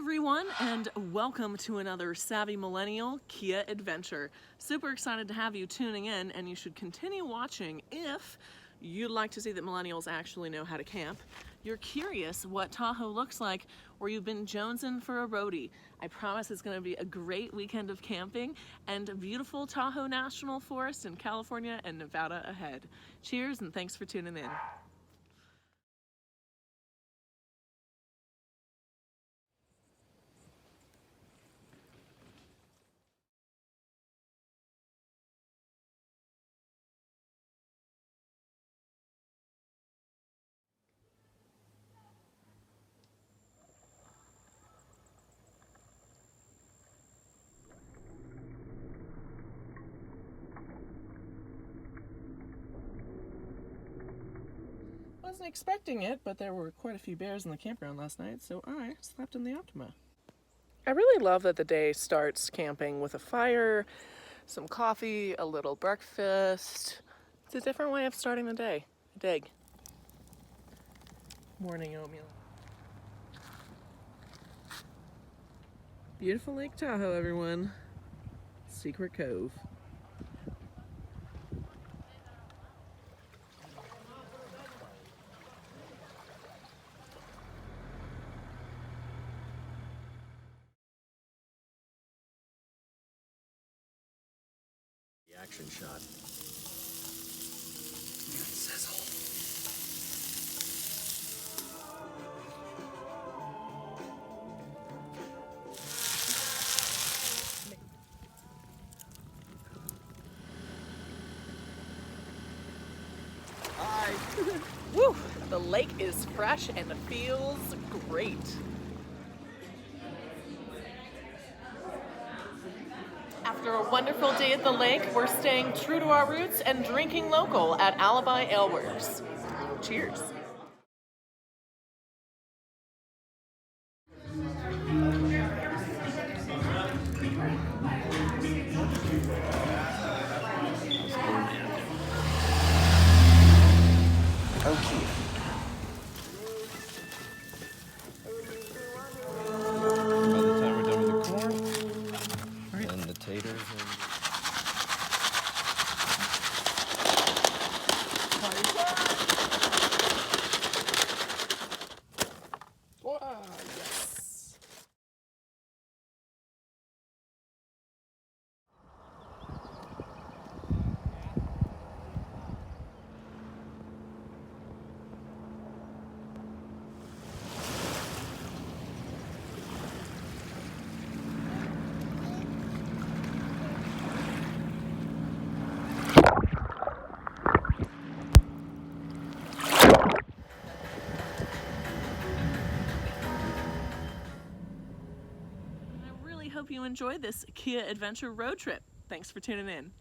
everyone, and welcome to another Savvy Millennial Kia adventure. Super excited to have you tuning in, and you should continue watching if you'd like to see that millennials actually know how to camp, you're curious what Tahoe looks like, or you've been jonesing for a roadie. I promise it's going to be a great weekend of camping and a beautiful Tahoe National Forest in California and Nevada ahead. Cheers, and thanks for tuning in. Wasn't expecting it, but there were quite a few bears in the campground last night, so I slept in the Optima. I really love that the day starts camping with a fire, some coffee, a little breakfast. It's a different way of starting the day. I dig. Morning oatmeal. Beautiful Lake Tahoe, everyone. Secret Cove. Action shot. Sizzle. Hi. Woo! The lake is fresh and it feels great. After a wonderful day at the lake, we're staying true to our roots and drinking local at Alibi Ale Works. Cheers. Okay. By the time we're done with the corn, and the taters. Yes. I really hope you enjoy this Kia Adventure road trip. Thanks for tuning in.